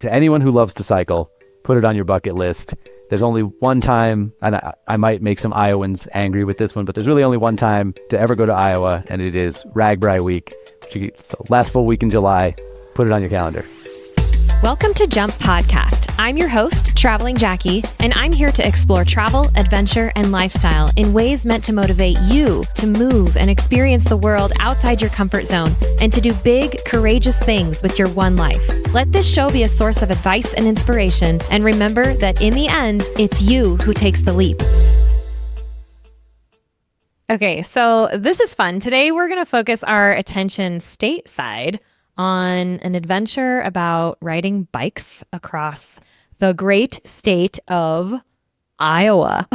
To anyone who loves to cycle, put it on your bucket list. There's only one time, and I might make some Iowans angry with this one, but there's really only one time to ever go to Iowa, and it is RAGBRAI week. So last full week in July. Put it on your calendar. Welcome to Jump Podcast. I'm your host, Traveling Jackie, and I'm here to explore travel, adventure, and lifestyle in ways meant to motivate you to move and experience the world outside your comfort zone and to do big, courageous things with your one life. Let this show be a source of advice and inspiration, and remember that in the end, it's you who takes the leap. Okay, so this is fun. Today, we're going to focus our attention stateside on an adventure about riding bikes across the great state of Iowa.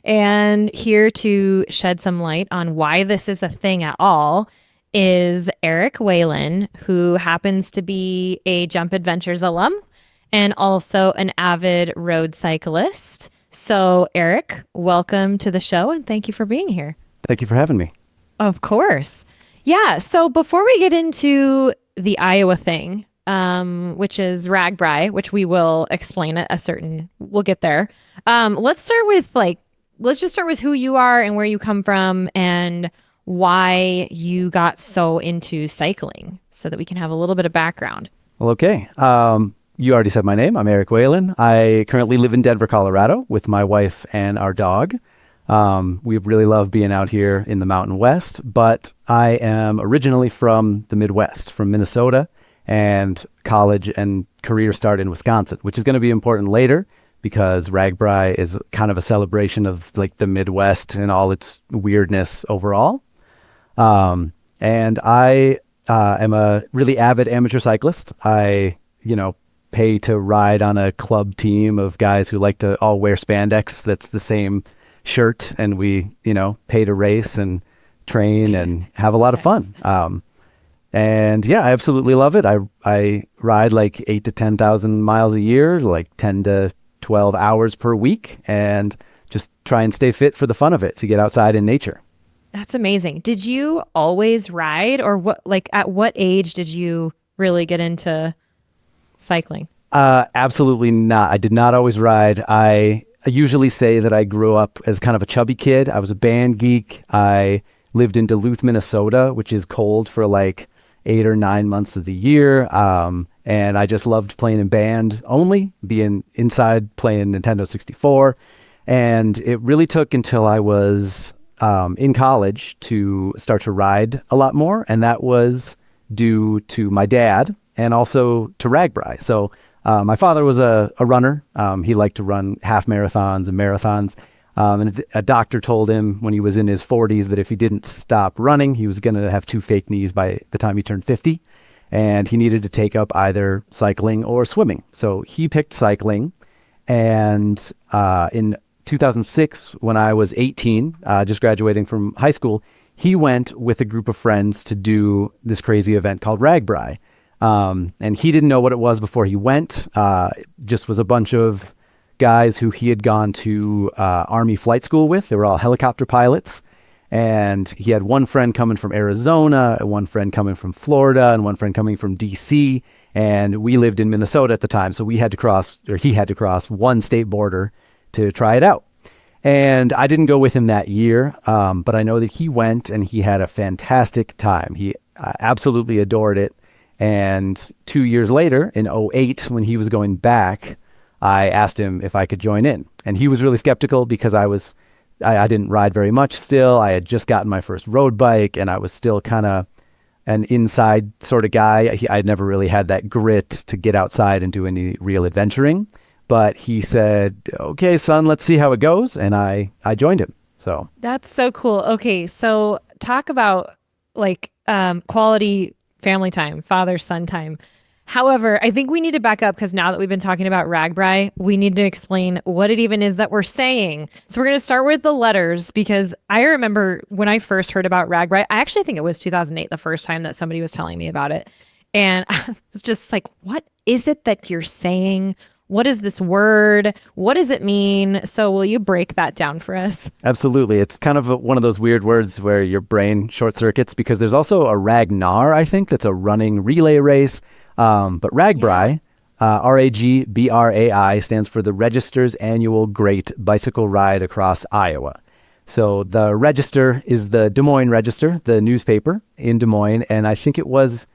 And here to shed some light on why this is a thing at all is Eric Whaylen, who happens to be a Jump Adventures alum and also an avid road cyclist. So Eric, welcome to the show and thank you for being here. Thank you for having me. Of course. Yeah. So before we get into the Iowa thing, which is RAGBRAI, which we will explain we'll get there. Let's just start with who you are and where you come from and why you got so into cycling so that we can have a little bit of background. Well, okay. You already said my name. I'm Eric Whaylen. I currently live in Denver, Colorado with my wife and our dog. We really love being out here in the Mountain West, but I am originally from the Midwest, from Minnesota, and college and career start in Wisconsin, which is going to be important later because RAGBRAI is kind of a celebration of like the Midwest and all its weirdness overall. And I am a really avid amateur cyclist. I, pay to ride on a club team of guys who like to all wear spandex that's the same shirt, and we pay to race and train and have a lot of fun. And yeah, I absolutely love it. I ride like 8,000 to 10,000 miles a year, like 10 to 12 hours per week, and just try and stay fit for the fun of it, to get outside in nature. That's amazing. Did you always ride, or at what age did you really get into cycling? Absolutely not. I did not always ride. I usually say that I grew up as kind of a chubby kid. I was a band geek. I lived in Duluth, Minnesota, which is cold for like 8 or 9 months of the year. And I just loved playing in band only, being inside playing Nintendo 64. And it really took until I was in college to start to ride a lot more. And that was due to my dad and also to RAGBRAI. So my father was a runner. He liked to run half marathons and marathons. And a doctor told him when he was in his 40s that if he didn't stop running, he was going to have 2 fake knees by the time he turned 50. And he needed to take up either cycling or swimming. So he picked cycling. And in 2006, when I was 18, just graduating from high school, he went with a group of friends to do this crazy event called RAGBRAI. And he didn't know what it was before he went. Just was a bunch of guys who he had gone to Army flight school with. They were all helicopter pilots. And he had one friend coming from Arizona, one friend coming from Florida, and one friend coming from DC. And we lived in Minnesota at the time. So he had to cross one state border to try it out. And I didn't go with him that year, but I know that he went and he had a fantastic time. He absolutely adored it. And 2 years later, in 2008, when he was going back, I asked him if I could join in. And he was really skeptical because I didn't ride very much still. I had just gotten my first road bike, and I was still kind of an inside sort of guy. I'd never really had that grit to get outside and do any real adventuring. But he said, okay, son, let's see how it goes. And I joined him. So that's so cool. Okay, so talk about quality family time, father-son time. However, I think we need to back up because now that we've been talking about RAGBRAI, we need to explain what it even is that we're saying. So we're going to start with the letters because I remember when I first heard about RAGBRAI, I actually think it was 2008, the first time that somebody was telling me about it. And I was just like, what is it that you're saying? What is this word? What does it mean? So will you break that down for us? Absolutely. It's kind of one of those weird words where your brain short circuits because there's also a Ragnar, I think, that's a running relay race. But RAGBRAI RAGBRAI stands for the Register's Annual Great Bicycle Ride Across Iowa. So the Register is the Des Moines Register, the newspaper in Des Moines, and I think it was,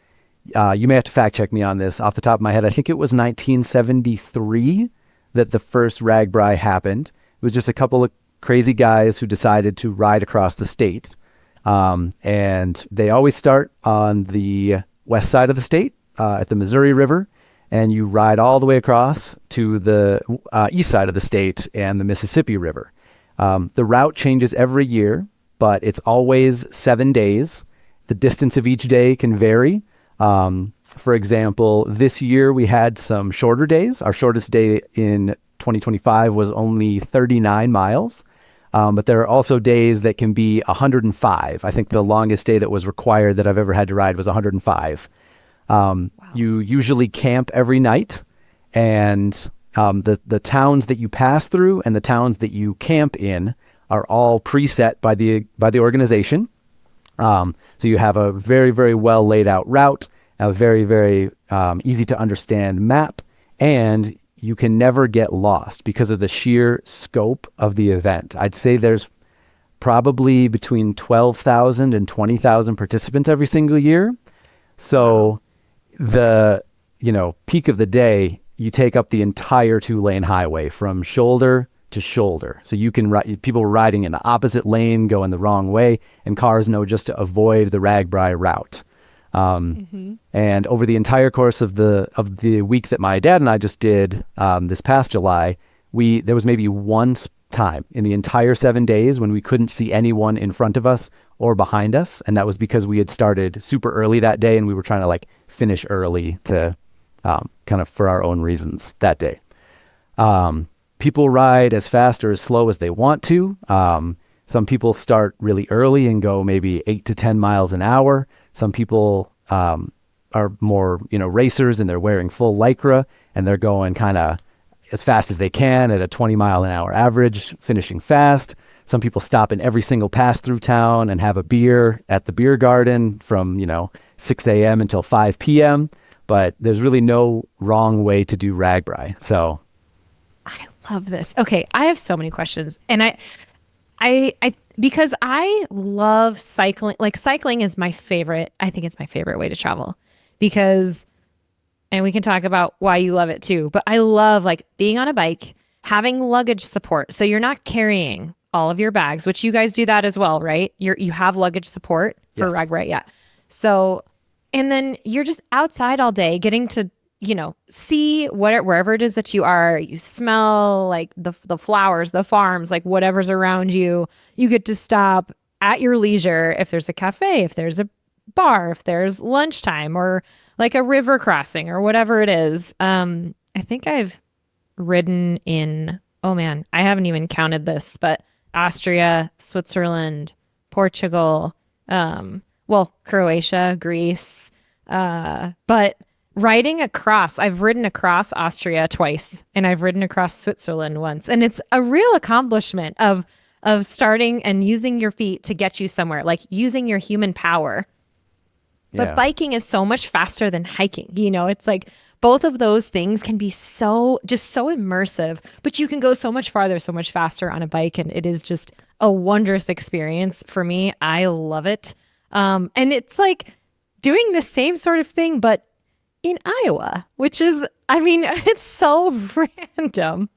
you may have to fact check me on this off the top of my head, I think it was 1973 that the first RAGBRAI happened. It was just a couple of crazy guys who decided to ride across the state. And they always start on the west side of the state, at the Missouri River, and you ride all the way across to the east side of the state and the Mississippi River. The route changes every year, but it's always 7 days. The distance of each day can vary. For example, this year we had some shorter days. Our shortest day in 2025 was only 39 miles. But there are also days that can be 105. I think the longest day that was required that I've ever had to ride was 105. Wow. You usually camp every night, and the towns that you pass through and the towns that you camp in are all preset by the organization. So you have a very, very well laid out route, a very, very easy to understand map, and you can never get lost because of the sheer scope of the event. I'd say there's probably between 12,000 and 20,000 participants every single year. So the, peak of the day, you take up the entire 2-lane highway from shoulder to shoulder. So you can people riding in the opposite lane going the wrong way, and cars know just to avoid the RAGBRAI route. And over the entire course of the week that my dad and I just did this past July, there was maybe one time in the entire 7 days when we couldn't see anyone in front of us or behind us, and that was because we had started super early that day and we were trying to finish early to kind of for our own reasons that day. People ride as fast or as slow as they want to. Some people start really early and go maybe 8 to 10 miles an hour. Some people are more, racers, and they're wearing full Lycra and they're going kind of as fast as they can at a 20 mile an hour average, finishing fast. Some people stop in every single pass through town and have a beer at the beer garden from, 6 a.m. until 5 p.m. But there's really no wrong way to do RAGBRAI. So I love this. Okay, I have so many questions, and I because I love cycling. Cycling is my favorite. I think it's my favorite way to travel because, and we can talk about why you love it too, but I love being on a bike, having luggage support. So you're not carrying all of your bags, which you guys do that as well, right? You have luggage support for RAGBRAI. Yeah. So, and then you're just outside all day getting to, see wherever it is that you are. You smell the flowers, the farms, whatever's around you. You get to stop at your leisure. If there's a cafe, if there's a bar, if there's lunchtime or a river crossing or whatever it is. I think I've ridden in, oh man, I haven't even counted this, but Austria, Switzerland, Portugal, Croatia, Greece, but riding across, I've ridden across Austria twice, and I've ridden across Switzerland once. And it's a real accomplishment of starting and using your feet to get you somewhere, using your human power. But biking is so much faster than hiking. It's both of those things can be so immersive, but you can go so much farther, so much faster on a bike. And it is just a wondrous experience for me. I love it. And it's doing the same sort of thing, but in Iowa, which is, it's so random,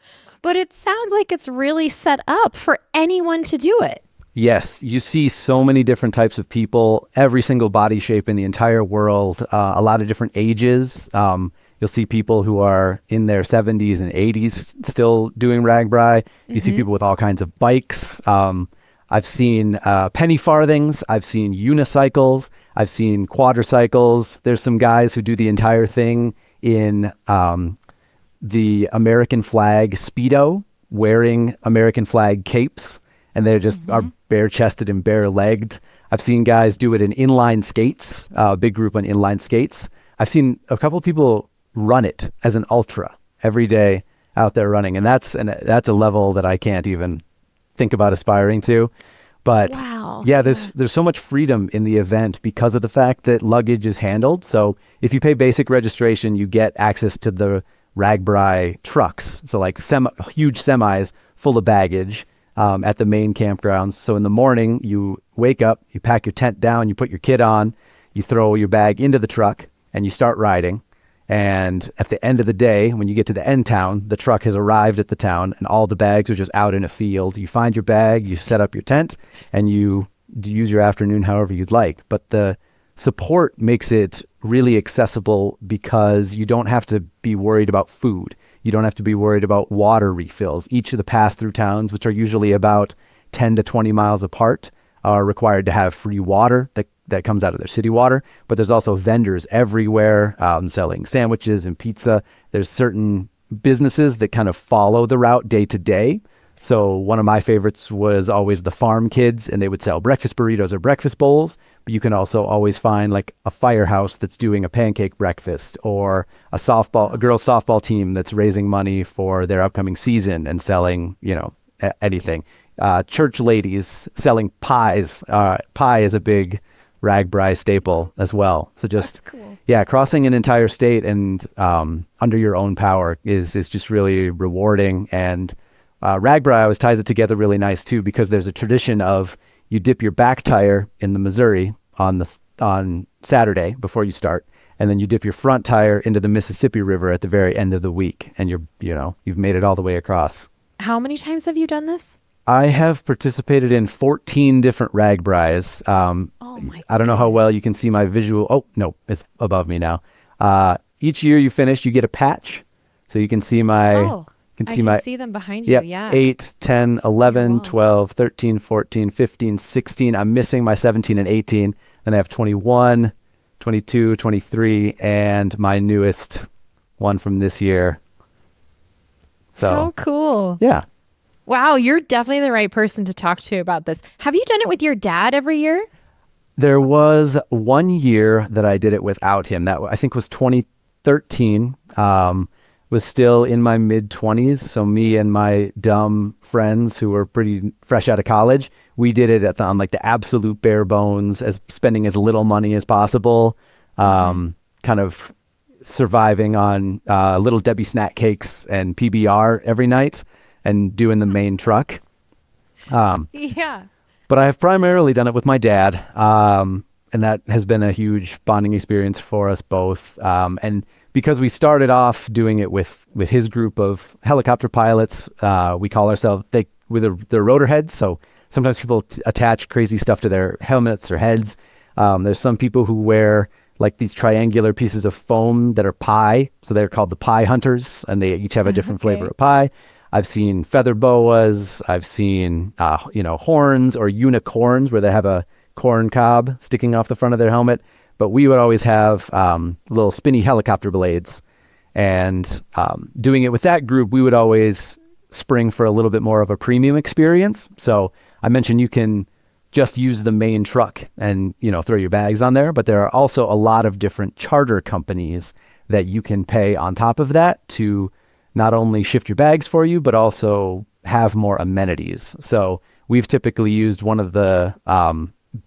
but it sounds like it's really set up for anyone to do it. Yes, you see so many different types of people, every single body shape in the entire world, a lot of different ages. You'll see people who are in their 70s and 80s still doing RAGBRAI. You see people with all kinds of bikes. I've seen penny farthings. I've seen unicycles. I've seen quadricycles. There's some guys who do the entire thing in the American flag Speedo, wearing American flag capes, and they just are bare-chested and bare-legged. I've seen guys do it in inline skates, a big group on inline skates. I've seen a couple of people run it as an ultra every day out there running, and that's a level that I can't even think about aspiring to. But there's so much freedom in the event because of the fact that luggage is handled. So if you pay basic registration, you get access to the RAGBRAI trucks. So like huge semis full of baggage at the main campgrounds. So in the morning, you wake up, you pack your tent down, you put your kit on, you throw your bag into the truck, and you start riding. And at the end of the day, when you get to the end town, the truck has arrived at the town and all the bags are just out in a field. You find your bag, you set up your tent, and you use your afternoon however you'd like. But the support makes it really accessible because you don't have to be worried about food. You don't have to be worried about water refills. Each of the pass-through towns, which are usually about 10 to 20 miles apart, are required to have free water that comes out of their city water. But there's also vendors everywhere selling sandwiches and pizza. There's certain businesses that kind of follow the route day to day. So one of my favorites was always the Farm Kids, and they would sell breakfast burritos or breakfast bowls. But you can also always find like a firehouse that's doing a pancake breakfast, or a girls softball team that's raising money for their upcoming season and selling, anything. Church ladies selling pies. Pie is a big RAGBRAI staple as well. So just, cool. Yeah, crossing an entire state and under your own power is just really rewarding. And RAGBRAI always ties it together really nice too, because there's a tradition of you dip your back tire in the Missouri on Saturday before you start, and then you dip your front tire into the Mississippi River at the very end of the week, and you've made it all the way across. How many times have you done this? I have participated in 14 different RAGBRAIs. Oh my! I don't know how well you can see my visual. Oh no, it's above me now. Each year you finish, you get a patch, so you can see my. Oh. I can see them behind you, yep, yeah. 8, 10, 11, 12, 13, 14, 15, 16. I'm missing my 17 and 18. Then I have 21, 22, 23, and my newest one from this year. So, how cool. Yeah. Wow, you're definitely the right person to talk to about this. Have you done it with your dad every year? There was one year that I did it without him. That I think was 2013. Was still in my mid-20s, so me and my dumb friends who were pretty fresh out of college, we did it on like the absolute bare bones, as spending as little money as possible, kind of surviving on Little Debbie snack cakes and PBR every night, and doing the main truck. Yeah. But I have primarily done it with my dad, and that has been a huge bonding experience for us both. And because we started off doing it with his group of helicopter pilots, we call ourselves, they're rotor heads. So sometimes people attach crazy stuff to their helmets or heads. There's some people who wear like these triangular pieces of foam that are pie. So they're called the pie hunters, and they each have a different flavor of pie. I've seen feather boas. I've seen, horns or unicorns where they have a corn cob sticking off the front of their helmet. But we would always have little spinny helicopter blades. And doing it with that group, we would always spring for a little bit more of a premium experience. So I mentioned you can just use the main truck and, throw your bags on there. But there are also a lot of different charter companies that you can pay on top of that to not only shift your bags for you, but also have more amenities. So we've typically used one of the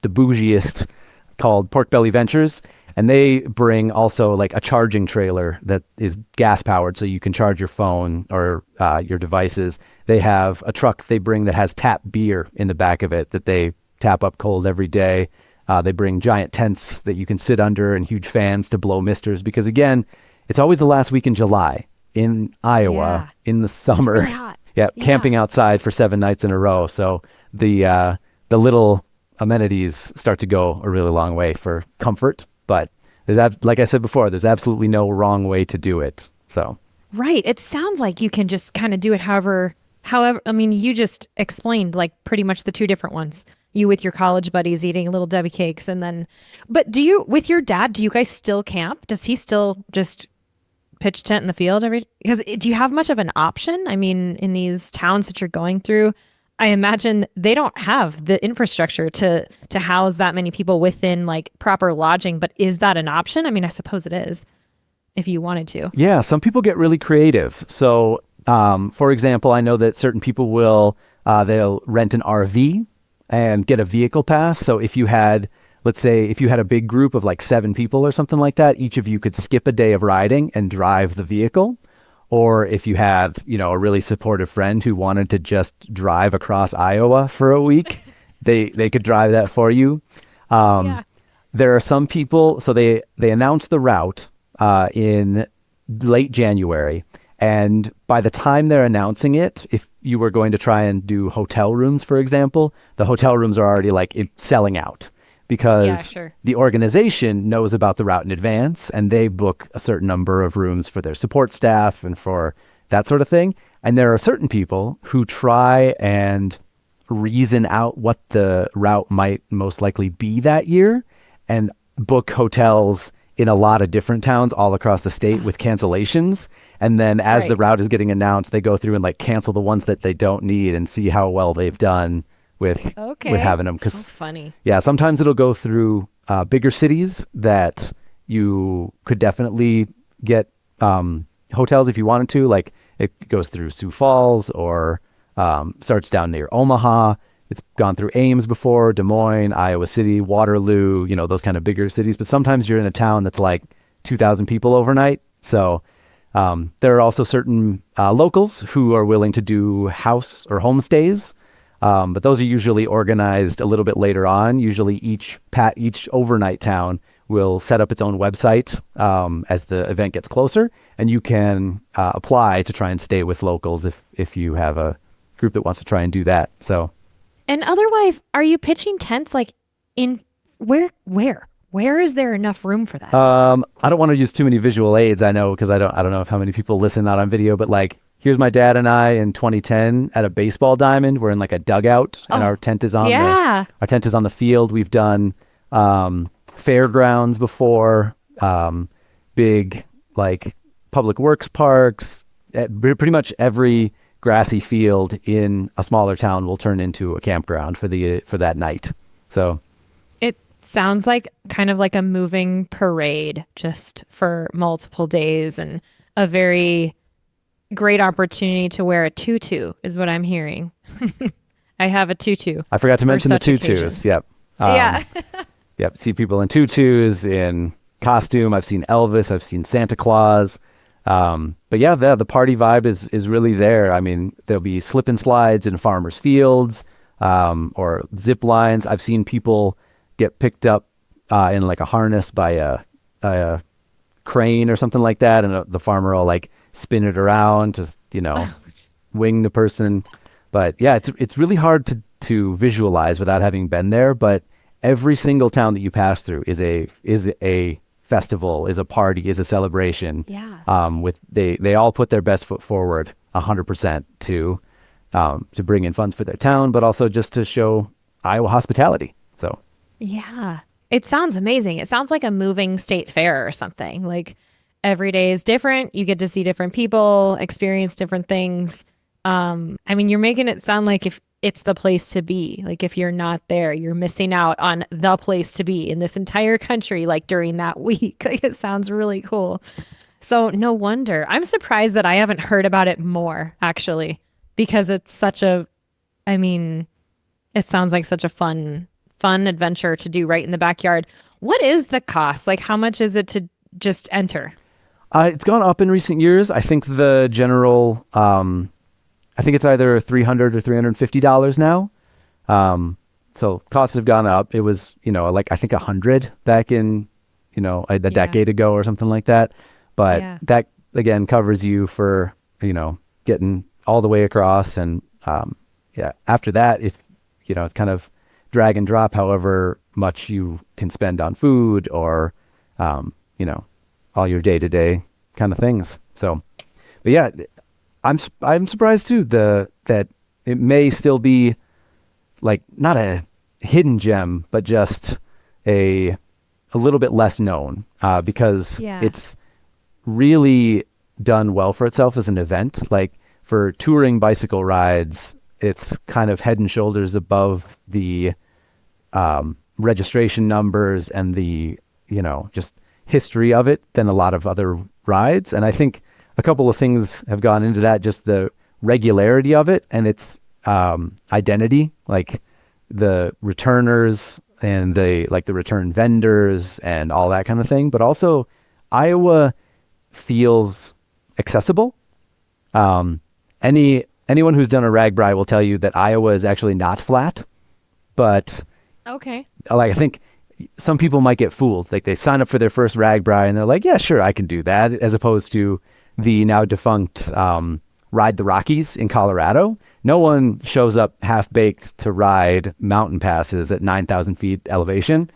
bougiest called Pork Belly Ventures, and they bring also like a charging trailer that is gas powered, so you can charge your phone or your devices. They have a truck they bring that has tap beer in the back of it that they tap up cold every day. They bring giant tents that you can sit under and huge fans to blow misters, because again, it's always the last week in July in Iowa in the summer. It's really hot. Camping outside for 7 nights in a row. So the little amenities start to go a really long way for comfort, but like I said before, there's absolutely no wrong way to do it. So right, it sounds like you can just kind of do it however. I mean, you just explained like pretty much the two different ones. You with your college buddies eating little Debbie cakes, and then, but with your dad, do you guys still camp? Does he still just pitch tent in the field because do you have much of an option? I mean, in these towns that you're going through, I imagine they don't have the infrastructure to house that many people within like proper lodging, but is that an option? I mean, I suppose it is if you wanted to. Yeah, some people get really creative. So, for example, I know that certain people they'll rent an RV and get a vehicle pass. So if you had, let's say, if you had a big group of like 7 people or something like that, each of you could skip a day of riding and drive the vehicle. or if you have, a really supportive friend who wanted to just drive across Iowa for a week, they could drive that for you. Yeah. There are some people, so they announced the route in late January, and by the time they're announcing it, if you were going to try and do hotel rooms, for example, the hotel rooms are already selling out because sure. the organization knows about the route in advance and they book a certain number of rooms for their support staff and for that sort of thing. And there are certain people who try and reason out what the route might most likely be that year and book hotels in a lot of different towns all across the state with cancellations. And then as the route is getting announced, they go through and cancel the ones that they don't need and see how well they've done with having them. That's funny. Yeah, sometimes it'll go through bigger cities that you could definitely get hotels if you wanted to. Like it goes through Sioux Falls or starts down near Omaha. It's gone through Ames before, Des Moines, Iowa City, Waterloo, those kind of bigger cities. But sometimes you're in a town that's 2,000 people overnight. So there are also certain locals who are willing to do house or homestays. But those are usually organized a little bit later on. Usually each overnight town will set up its own website as the event gets closer. And you can apply to try and stay with locals if you have a group that wants to try and do that. So. And otherwise, are you pitching tents in where? Where is there enough room for that? I don't want to use too many visual aids. I know because I don't know how many people listen out on video, but here's my dad and I in 2010 at a baseball diamond. We're in a dugout, and our tent is on our tent is on the field. We've done fairgrounds before, big public works parks. Pretty much every grassy field in a smaller town will turn into a campground for that night. So it sounds kind of like a moving parade just for multiple days, and a very great opportunity to wear a tutu is what I'm hearing. I have a tutu. I forgot to mention the tutus. Occasions. Yep. Yep. See people in tutus, in costume. I've seen Elvis. I've seen Santa Claus. But yeah, the party vibe is really there. I mean, there'll be slip and slides in farmers' fields, or zip lines. I've seen people get picked up in a harness by a crane or something like that, and the farmer will spin it around to wing the person. But yeah, it's really hard to visualize without having been there. But every single town that you pass through is a festival, is a party, is a celebration. Yeah. They all put their best foot forward 100% to bring in funds for their town, but also just to show Iowa hospitality. So yeah, it sounds amazing. It sounds like a moving state fair or something. Every day is different. You get to see different people, experience different things. I mean, you're making it sound like if it's the place to be. If you're not there, you're missing out on the place to be in this entire country, during that week. It sounds really cool. So no wonder. I'm surprised that I haven't heard about it more, actually, because it's it sounds like such a fun adventure to do right in the backyard. What is the cost? How much is it to just enter? It's gone up in recent years. I think the general, I think it's either $300 or $350 now. So costs have gone up. It was, I think $100 back in, a decade ago or something like that. But that again covers you for, getting all the way across. And after that, if, it's kind of drag and drop however much you can spend on food or, all your day-to-day kind of things. So, but yeah, I'm surprised too that it may still be not a hidden gem, but just a little bit less known because it's really done well for itself as an event. For touring bicycle rides, it's kind of head and shoulders above the registration numbers and the just history of it than a lot of other rides. And I think a couple of things have gone into that, just the regularity of it and its identity, the returners and the return vendors and all that kind of thing. But also Iowa feels accessible. Anyone who's done a RAGBRAI will tell you that Iowa is actually not flat, but Okay. like I think some people might get fooled. Like they sign up for their first RAGBRAI and they're like, yeah, sure, I can do that, as opposed to the now defunct Ride the Rockies in Colorado. No one shows up half baked to ride mountain passes at 9,000 feet elevation.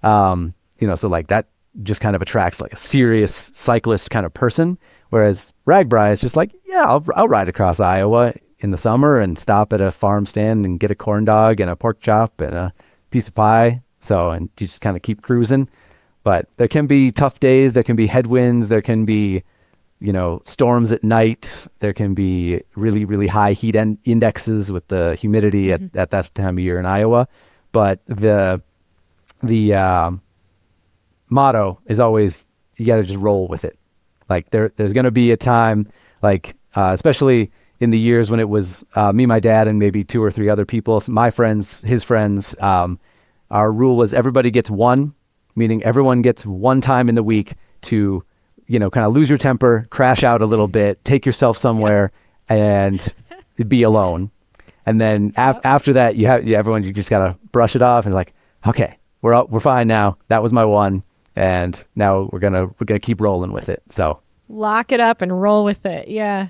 So like that just kind of attracts like a serious cyclist kind of person. Whereas RAGBRAI is just like, yeah, I'll ride across Iowa in the summer and stop at a farm stand and get a corn dog and a pork chop and a piece of pie. So, and you just kind of keep cruising. But there can be tough days. There can be headwinds. There can be, storms at night. There can be really, really high heat indexes with the humidity at that time of year in Iowa. But the motto is always, you got to just roll with it. Like there's going to be a time, like especially in the years when it was me, my dad, and maybe 2 or 3 other people, my friends, his friends. Our rule was everybody gets one, meaning everyone gets one time in the week to, kind of lose your temper, crash out a little bit, take yourself somewhere, and be alone. And then after that, everyone, you just gotta brush it off and like, okay, we're fine now. That was my one. And now we're gonna keep rolling with it. So Lock it up and roll with it. Yeah.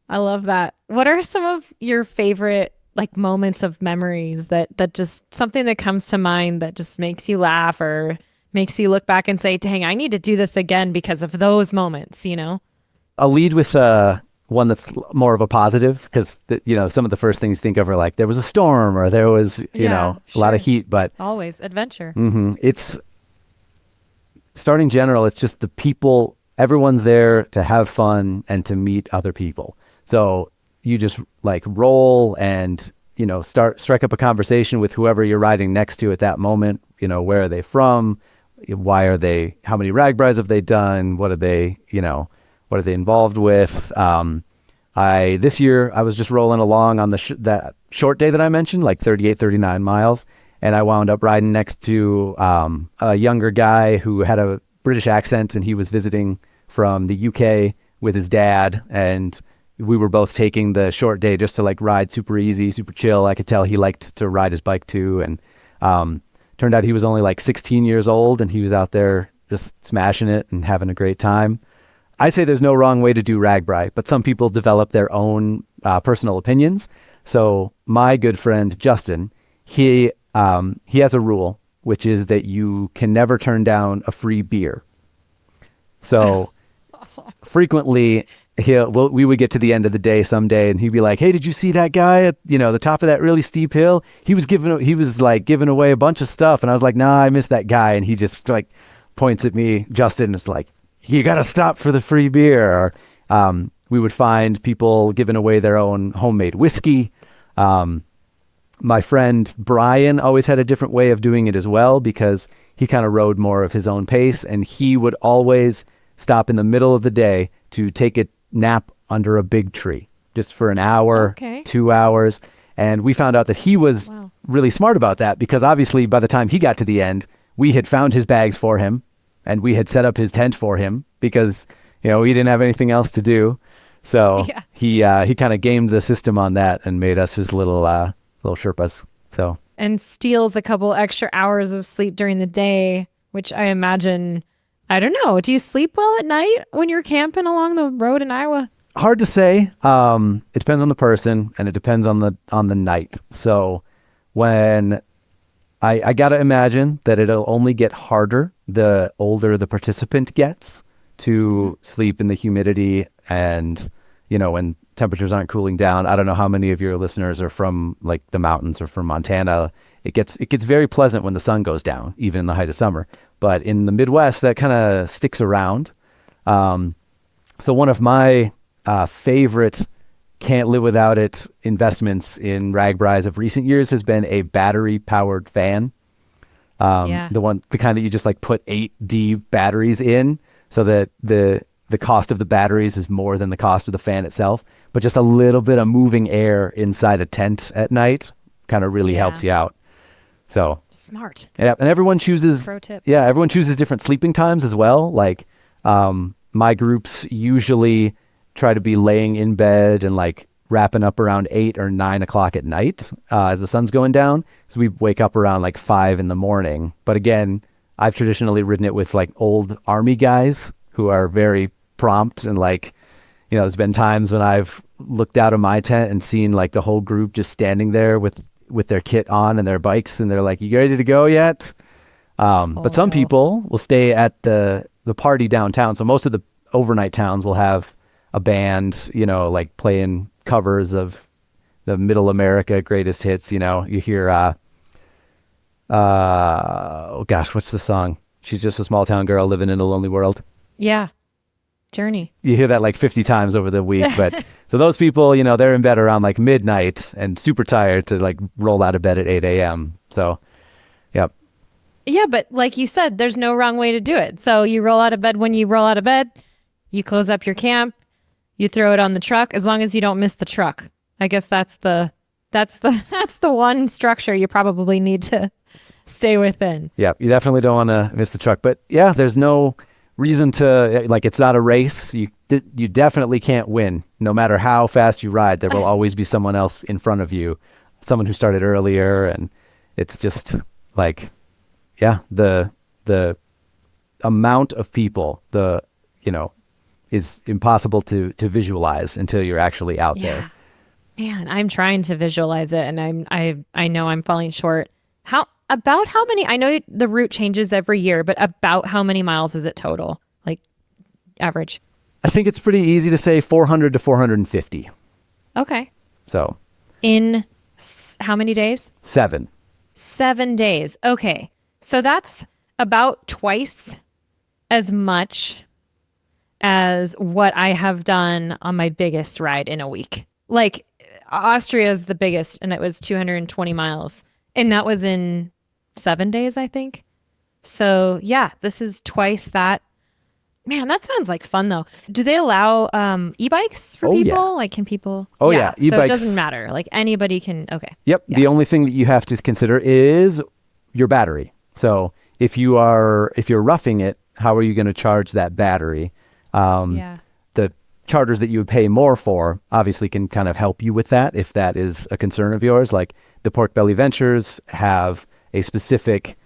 I love that. What are some of your favorite like moments of memories that just something that comes to mind that just makes you laugh or makes you look back and say, dang, I need to do this again because of those moments, I'll lead with one that's more of a positive because, some of the first things you think of are like there was a storm or there was, a lot of heat, but always adventure. It's starting general. It's just the people, everyone's there to have fun and to meet other people. So you just like roll and, strike up a conversation with whoever you're riding next to at that moment. Where are they from? Why are they, how many RAGBRAIs have they done? What are they, what are they involved with? This year I was just rolling along on that short day that I mentioned, like 38, 39 miles. And I wound up riding next to a younger guy who had a British accent, and he was visiting from the UK with his dad. And we were both taking the short day just to like ride super easy, super chill. I could tell he liked to ride his bike too. And turned out he was only like 16 years old, and he was out there just smashing it and having a great time. I say there's no wrong way to do RAGBRAI, but some people develop their own personal opinions. So my good friend Justin, he has a rule, which is that you can never turn down a free beer. So frequently we would get to the end of the day someday and he'd be like, hey, did you see that guy at, the top of that really steep hill? He was giving away a bunch of stuff. And I was like, nah, I missed that guy. And he just like points at me, Justin, is like, you got to stop for the free beer. Or we would find people giving away their own homemade whiskey. My friend Brian always had a different way of doing it as well, because he kind of rode more of his own pace, and he would always stop in the middle of the day to take a nap under a big tree just for an hour, 2 hours. And we found out that he was really smart about that, because obviously by the time he got to the end, we had found his bags for him and we had set up his tent for him because, he didn't have anything else to do. So he kind of gamed the system on that and made us his little Sherpas. So, and steals a couple extra hours of sleep during the day, which I imagine, I don't know. Do you sleep well at night when you're camping along the road in Iowa? Hard to say. It depends on the person and it depends on the night. So when I got to imagine that it'll only get harder the older the participant gets to sleep in the humidity and, when temperatures aren't cooling down. I don't know how many of your listeners are from like the mountains or from Montana. It gets very pleasant when the sun goes down, even in the height of summer. But in the Midwest, that kind of sticks around. So one of my favorite can't live without it investments in RAGBRAIs of recent years has been a battery powered fan. The kind that you just like put 8D batteries in, so that the cost of the batteries is more than the cost of the fan itself. But just a little bit of moving air inside a tent at night kind of really helps you out. So smart. Yeah, and everyone chooses. Pro tip. Yeah, everyone chooses different sleeping times as well. Like my groups usually try to be laying in bed and like wrapping up around 8 or 9 o'clock at night as the sun's going down. So we wake up around like 5 in the morning. But again, I've traditionally ridden it with like old army guys who are very prompt, and like, there's been times when I've looked out of my tent and seen like the whole group just standing there with their kit on and their bikes, and they're like, "You ready to go yet?" But some people will stay at the party downtown. So most of the overnight towns will have a band, like playing covers of the Middle America greatest hits. You hear, oh gosh, what's the song? She's just a small town girl living in a lonely world. Yeah. Journey. You hear that like 50 times over the week. But so those people, they're in bed around like midnight and super tired to like roll out of bed at 8 a.m. So, yep. Yeah, but like you said, there's no wrong way to do it. So you roll out of bed when you roll out of bed, you close up your camp, you throw it on the truck, as long as you don't miss the truck. I guess that's the one structure you probably need to stay within. Yeah, you definitely don't want to miss the truck. But yeah, there's no reason to, like, it's not a race. You definitely can't win. No matter how fast you ride, there will always be someone else in front of you, someone who started earlier. And it's just like, yeah, the amount of people, is impossible to visualize until you're actually out there. Man, I'm trying to visualize it, and I know I'm falling short. How many, I know the route changes every year, but about how many miles is it total? Like average? I think it's pretty easy to say 400 to 450. Okay. So. In how many days? 7. 7 days. Okay. So that's about twice as much as what I have done on my biggest ride in a week. Like Austria is the biggest, and it was 220 miles. And that was in 7 days, I think. So yeah, this is twice that. Man, that sounds like fun though. Do they allow e-bikes for people? Yeah. Like, can people? Oh yeah, e-bikes. So it doesn't matter. Like anybody can. Okay. Yep. Yeah. The only thing that you have to consider is your battery. So if you're roughing it, how are you going to charge that battery? The charters that you would pay more for obviously can kind of help you with that if that is a concern of yours. Like the Pork Belly Ventures have a specific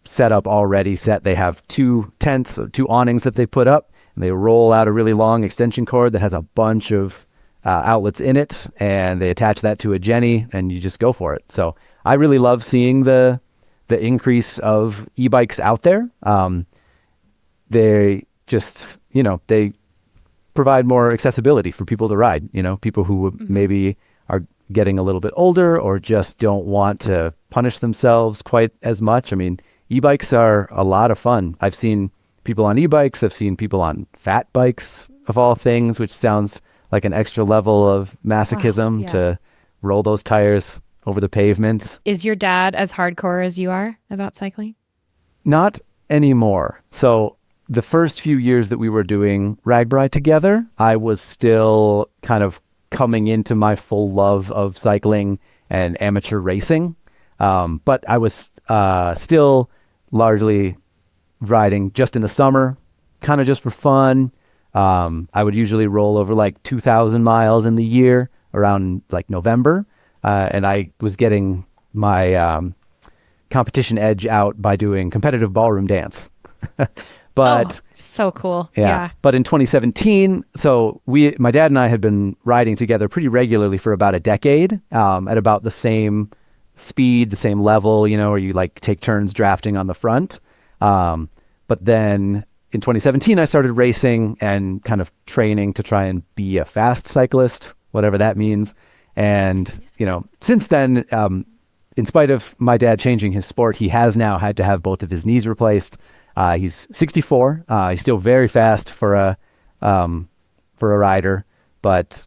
setup already set. They have 2 tents, 2 awnings that they put up, and they roll out a really long extension cord that has a bunch of outlets in it, and they attach that to a Jenny, and you just go for it. So I really love seeing the increase of e-bikes out there. They just, they provide more accessibility for people to ride, people who maybe are getting a little bit older or just don't want to punish themselves quite as much. I mean, e-bikes are a lot of fun. I've seen people on e-bikes. I've seen people on fat bikes, of all things, which sounds like an extra level of masochism to roll those tires over the pavements. Is your dad as hardcore as you are about cycling? Not anymore. So the first few years that we were doing RAGBRAI together, I was still kind of coming into my full love of cycling and amateur racing. But I was still largely riding just in the summer, kind of just for fun. I would usually roll over like 2,000 miles in the year around like November. And I was getting my competition edge out by doing competitive ballroom dance. But so cool. But in 2017, so my dad and I had been riding together pretty regularly for about a decade, at about the same speed, the same level, where you like take turns drafting on the front. But then in 2017, I started racing and kind of training to try and be a fast cyclist, whatever that means. And, since then, in spite of my dad changing his sport, he has now had to have both of his knees replaced. He's 64. He's still very fast for a rider, but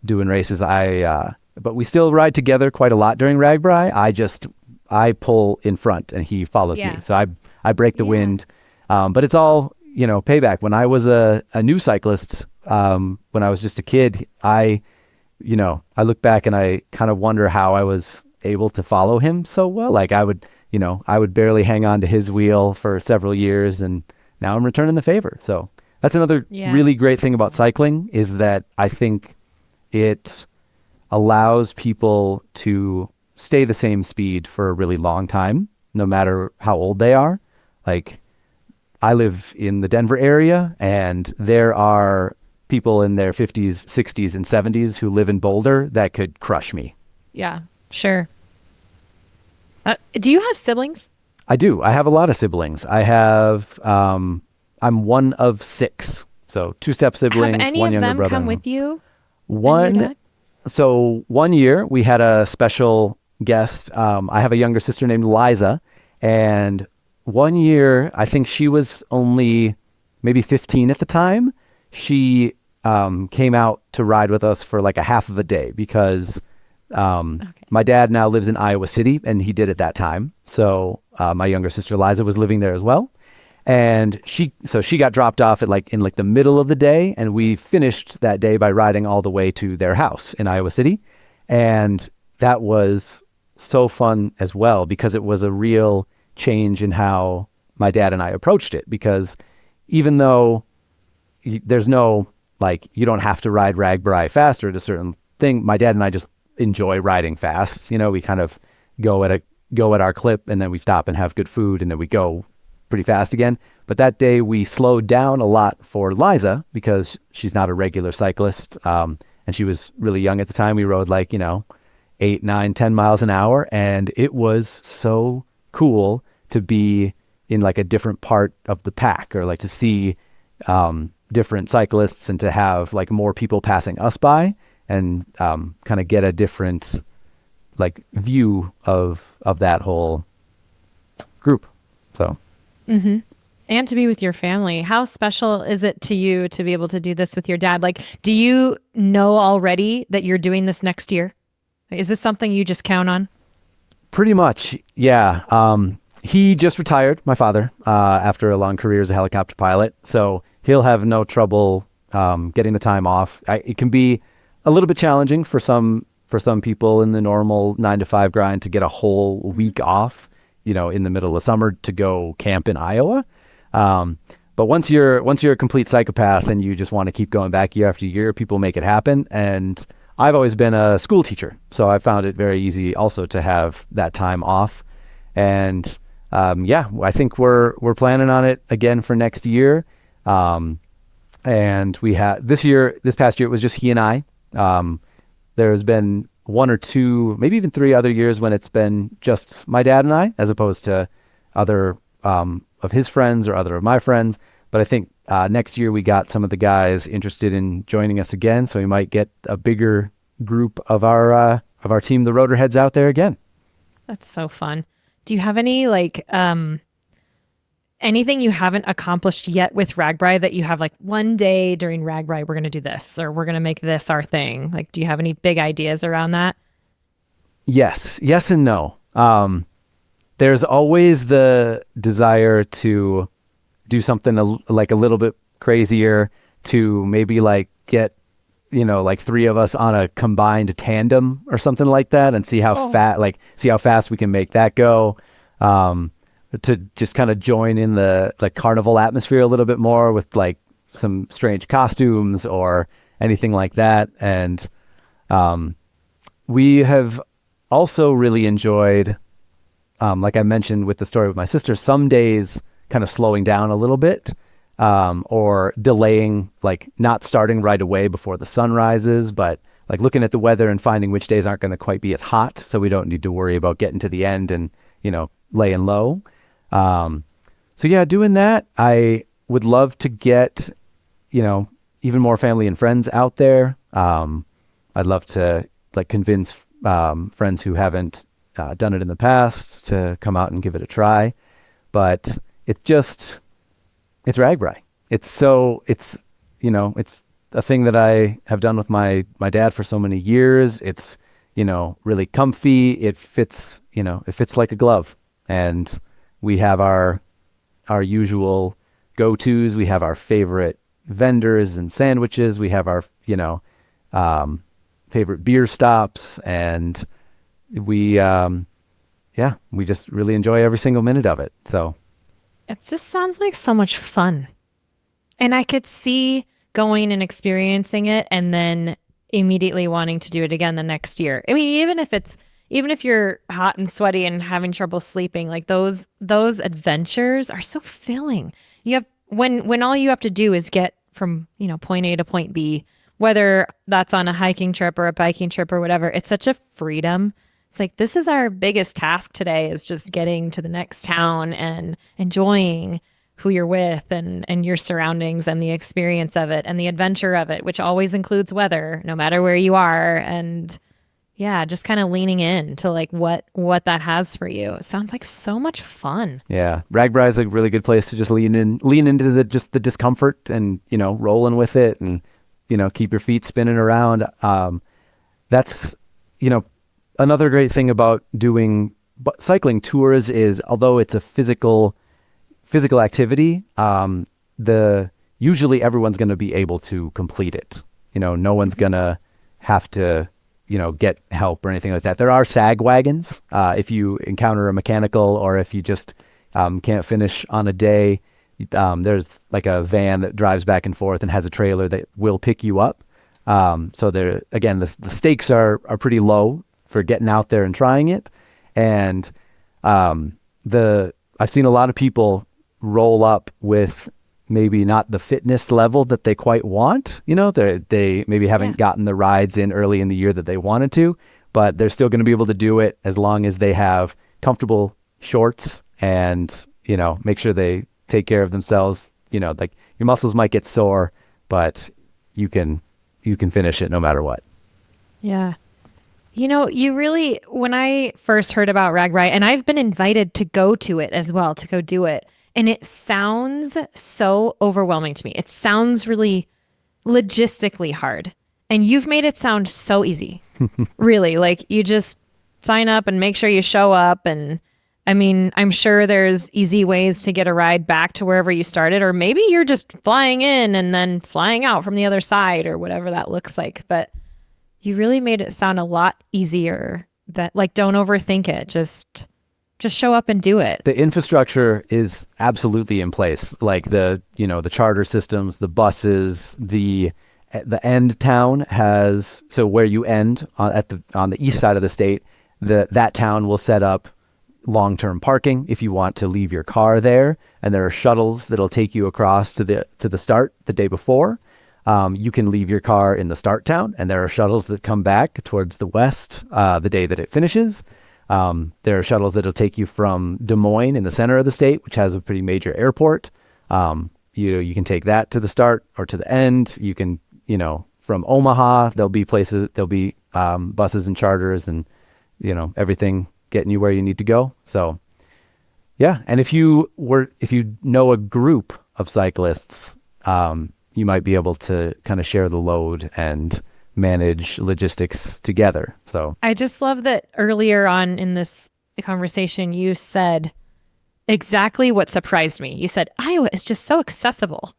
doing races, but we still ride together quite a lot during RAGBRAI. I pull in front and he follows me. So I break the wind. But it's all, payback. When I was a new cyclist, when I was just a kid, I look back and I kind of wonder how I was able to follow him so well. Like I would barely hang on to his wheel for several years, and now I'm returning the favor. So That's another Yeah. really great thing about cycling is that I think it allows people to stay the same speed for a really long time, no matter how old they are. Like, I live in the Denver area, and there are people in their 50s, 60s, and 70s who live in Boulder that could crush me. Yeah, sure. Do you have siblings? I do. I have a lot of siblings. I have, I'm one of six. So two step siblings, Have any one of younger them brother. come with you? And your One, dad? so one year we had a special guest. I have a younger sister named Liza, and one year, I think she was only maybe 15 at the time. She came out to ride with us for like a half of a day because Okay. my dad now lives in Iowa City, and he did at that time. So my younger sister Liza was living there as well. And she got dropped off at like in like the middle of the day, and we finished that day by riding all the way to their house in Iowa City. And that was so fun as well because it was a real change in how my dad and I approached it. Because even though there's no, like, you don't have to ride RAGBRAI faster at a certain thing, my dad and I just enjoy riding fast. You know, we kind of go at our clip, and then we stop and have good food, and then we go pretty fast again. But that day we slowed down a lot for Liza because she's not a regular cyclist. And she was really young at the time. We rode like, 8, 9, 10 miles an hour. And it was so cool to be in like a different part of the pack, or like to see different cyclists and to have like more people passing us by, and kind of get a different like view of that whole group. So. Mm-hmm. And to be with your family. How special is it to you to be able to do this with your dad? Like, do you know already that you're doing this next year? Is this something you just count on? Pretty much, yeah. He just retired, my father, after a long career as a helicopter pilot. So he'll have no trouble getting the time off. It can be a little bit challenging for some people in the normal 9 to 5 grind to get a whole week off, in the middle of summer to go camp in Iowa. But once you're a complete psychopath and you just want to keep going back year after year, people make it happen. And I've always been a school teacher, so I found it very easy also to have that time off. And I think we're planning on it again for next year. And we had this past year, it was just he and I. There's been 1 or 2, maybe even 3 other years when it's been just my dad and I, as opposed to other of his friends or other of my friends. But I think next year we got some of the guys interested in joining us again, so we might get a bigger group of our team, the Rotorheads, out there again. That's so fun. Do you have any anything you haven't accomplished yet with RAGBRAI that you have like one day during RAGBRAI, we're going to do this, or we're going to make this our thing? Like, do you have any big ideas around that? Yes and no. There's always the desire to do something like a little bit crazier, to maybe like get, like 3 of us on a combined tandem or something like that, and see how fast we can make that go. To just kind of join in the carnival atmosphere a little bit more with like some strange costumes or anything like that. And we have also really enjoyed, like I mentioned with the story with my sister, some days kind of slowing down a little bit, or delaying, like not starting right away before the sun rises, but like looking at the weather and finding which days aren't going to quite be as hot, so we don't need to worry about getting to the end and, laying low. So yeah, doing that. I would love to get, even more family and friends out there. I'd love to like convince friends who haven't done it in the past to come out and give it a try. But it's RAGBRAI. It's a thing that I have done with my dad for so many years. It's, really comfy. It fits like a glove. And we have our usual go-tos. We have our favorite vendors and sandwiches. We have our, favorite beer stops, and we just really enjoy every single minute of it. So It just sounds like so much fun. And I could see going and experiencing it and then immediately wanting to do it again the next year. I mean, even if you're hot and sweaty and having trouble sleeping, like those adventures are so filling. You have when all you have to do is get from, point A to point B, whether that's on a hiking trip or a biking trip or whatever, it's such a freedom. It's like, this is our biggest task today, is just getting to the next town and enjoying who you're with and your surroundings and the experience of it and the adventure of it, which always includes weather, no matter where you are. And yeah, just kind of leaning in to like what that has for you. It sounds like so much fun. Yeah, RAGBRAI is a really good place to just lean into the discomfort and rolling with it and keep your feet spinning around. That's another great thing about doing cycling tours is, although it's a physical activity, usually everyone's going to be able to complete it. No one's going to have to get help or anything like that. There are sag wagons if you encounter a mechanical, or if you just can't finish on a day. There's like a van that drives back and forth and has a trailer that will pick you up. So there, again, the stakes are pretty low for getting out there and trying it. And I've seen a lot of people roll up with maybe not the fitness level that they quite want. They maybe haven't gotten the rides in early in the year that they wanted to, but they're still going to be able to do it as long as they have comfortable shorts and, make sure they take care of themselves. Like your muscles might get sore, but you can finish it no matter what. Yeah. When I first heard about RAGBRAI, and I've been invited to go to it as well, to go do it, and it sounds so overwhelming to me. It sounds really logistically hard. And you've made it sound so easy. Really, like you just sign up and make sure you show up. And I mean, I'm sure there's easy ways to get a ride back to wherever you started, or maybe you're just flying in and then flying out from the other side, or whatever that looks like. But you really made it sound a lot easier. That, like, don't overthink it. Just show up and do it. The infrastructure is absolutely in place. Like the charter systems, the buses, the end town has, so where you end on the east side of the state, that town will set up long-term parking if you want to leave your car there. And there are shuttles that'll take you across to the start the day before. You can leave your car in the start town, and there are shuttles that come back towards the west the day that it finishes. There are shuttles that'll take you from Des Moines in the center of the state, which has a pretty major airport. You can take that to the start or to the end. You can, from Omaha, there'll be buses and charters and, everything getting you where you need to go. So yeah. And if you know a group of cyclists, you might be able to kind of share the load and manage logistics together. So I just love that earlier on in this conversation, you said exactly what surprised me. You said, Iowa is just so accessible.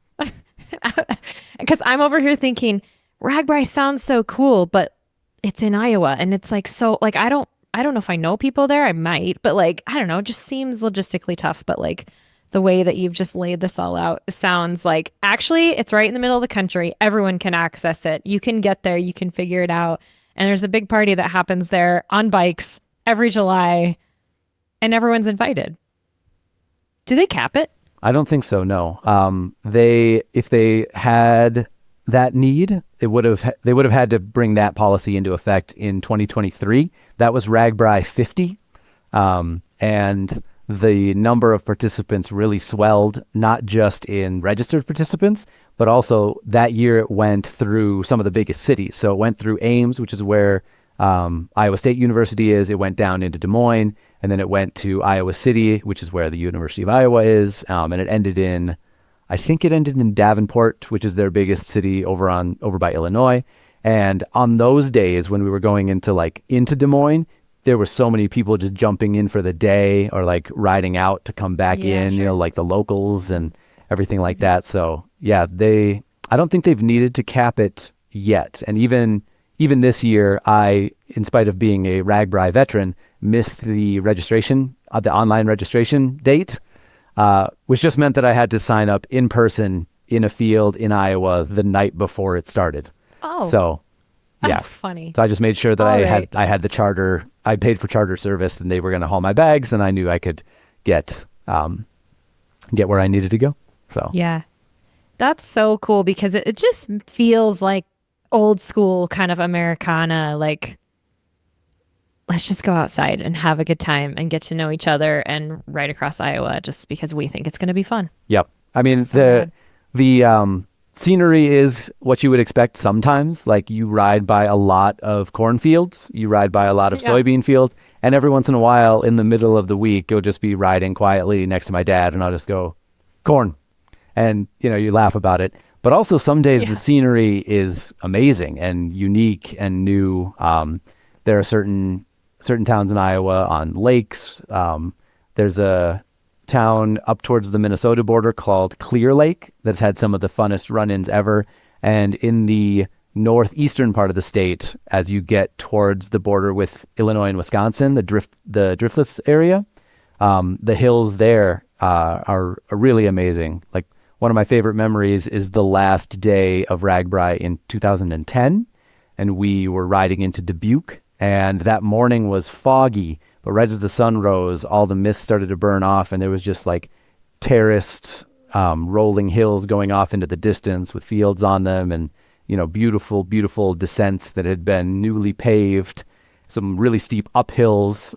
Because I'm over here thinking, RAGBRAI sounds so cool, but it's in Iowa. And it's like, so like, I don't know if I know people there. I might, but like, I don't know, it just seems logistically tough. But like, the way that you've just laid this all out sounds like actually it's right in the middle of the country. Everyone can access it. You can get there. You can figure it out. And there's a big party that happens there on bikes every July, and everyone's invited. Do they cap it? I don't think so. No. If they had that need, they would have had to bring that policy into effect in 2023. That was RAGBRAI 50. And the number of participants really swelled, not just in registered participants, but also that year it went through some of the biggest cities. So it went through Ames, which is where Iowa State University is. It went down into Des Moines, and then it went to Iowa City, which is where the University of Iowa is. And it ended in Davenport, which is their biggest city over by Illinois. And on those days when we were going into Des Moines, there were so many people just jumping in for the day or like riding out to come back in, sure. Like the locals and everything like that. So yeah, I don't think they've needed to cap it yet. And even this year, I, in spite of being a RAGBRAI veteran, missed the online registration date, which just meant that I had to sign up in person in a field in Iowa the night before it started. Oh. So, yeah. Funny. So I just made sure that All I right. had the charter. I paid for charter service, and they were going to haul my bags, and I knew I could get where I needed to go. So Yeah. That's so cool because it just feels like old school kind of Americana, like let's just go outside and have a good time and get to know each other and ride across Iowa just because we think it's going to be fun. Yep. I mean, So the scenery is what you would expect sometimes. Like you ride by a lot of cornfields, you ride by a lot of Yeah. soybean fields, and every once in a while in the middle of the week, you'll just be riding quietly next to my dad and I'll just go, corn. And, you laugh about it. But also some days the scenery is amazing and unique and new. There are certain towns in Iowa on lakes. There's a town up towards the Minnesota border called Clear Lake that's had some of the funnest run-ins ever. And in the northeastern part of the state, as you get towards the border with Illinois and Wisconsin, the driftless area, the hills there are really amazing. Like one of my favorite memories is the last day of RAGBRAI in 2010, and we were riding into Dubuque, and that morning was foggy, but right as the sun rose, all the mist started to burn off, and there was just like terraced, rolling hills going off into the distance with fields on them, and beautiful, beautiful descents that had been newly paved, some really steep uphills,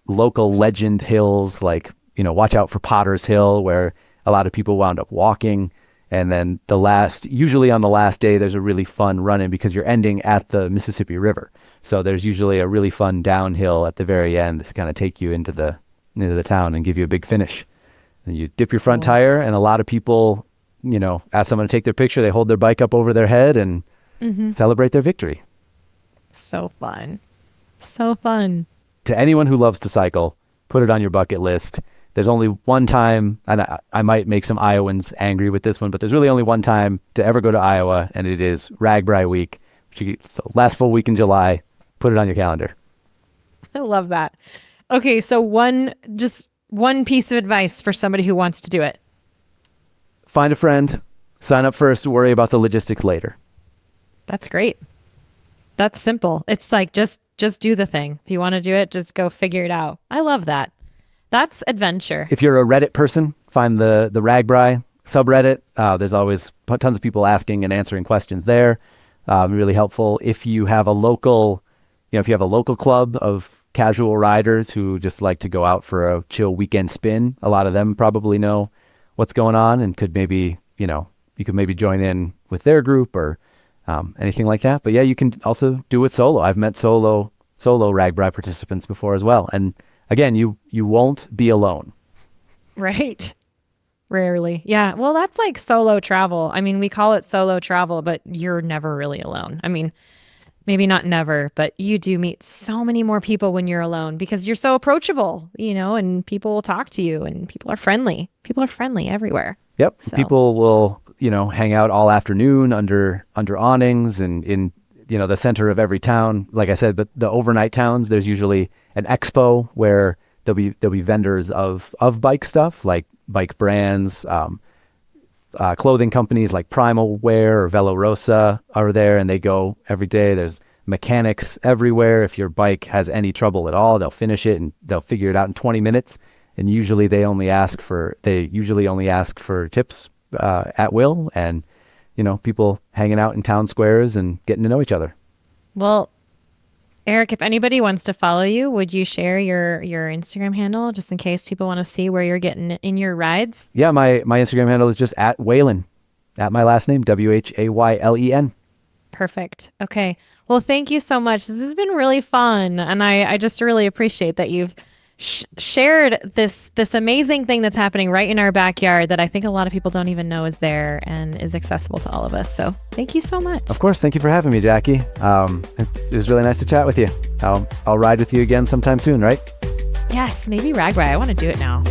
local legend hills like, watch out for Potter's Hill, where a lot of people wound up walking. And then usually on the last day, there's a really fun run-in because you're ending at the Mississippi River. So there's usually a really fun downhill at the very end to kind of take you into the town and give you a big finish. And you dip your front tire, and a lot of people, ask someone to take their picture. They hold their bike up over their head and celebrate their victory. So fun. So fun. To anyone who loves to cycle, put it on your bucket list. There's only one time, and I might make some Iowans angry with this one, but there's really only one time to ever go to Iowa, and it is RAGBRAI week. So last full week in July. Put it on your calendar. I love that. Okay, so one piece of advice for somebody who wants to do it. Find a friend, sign up first, worry about the logistics later. That's great. That's simple. It's like just do the thing. If you want to do it, just go figure it out. I love that. That's adventure. If you're a Reddit person, find the RAGBRAI subreddit. There's always tons of people asking and answering questions there. Really helpful. If you have a local club of casual riders who just like to go out for a chill weekend spin, a lot of them probably know what's going on and could maybe, you could maybe join in with their group or anything like that. But yeah, you can also do it solo. I've met solo RAGBRAI participants before as well. And again, you won't be alone. Right. Rarely. Yeah. Well, that's like solo travel. I mean, we call it solo travel, but you're never really alone. I mean, maybe not never, but you do meet so many more people when you're alone because you're so approachable, and people will talk to you and people are friendly. People are friendly everywhere. Yep. So. People will, hang out all afternoon under awnings and in, the center of every town. Like I said, but the overnight towns, there's usually an expo where there'll be vendors of bike stuff like bike brands, clothing companies like Primal Wear or Velo Rosa are there, and they go every day. There's mechanics everywhere. If your bike has any trouble at all, they'll finish it and they'll figure it out in 20 minutes. And usually they usually only ask for tips at will, and people hanging out in town squares and getting to know each other. Well, Eric, if anybody wants to follow you, would you share your Instagram handle just in case people want to see where you're getting in your rides? Yeah, my Instagram handle is just @Whaylen, at my last name, Whaylen. Perfect. Okay. Well, thank you so much. This has been really fun. And I just really appreciate that you've shared this amazing thing that's happening right in our backyard that I think a lot of people don't even know is there and is accessible to all of us. So thank you so much. Of course. Thank you for having me, Jackie. It was really nice to chat with you. I'll ride with you again sometime soon, right? Yes, maybe RAGBRAI. I want to do it now.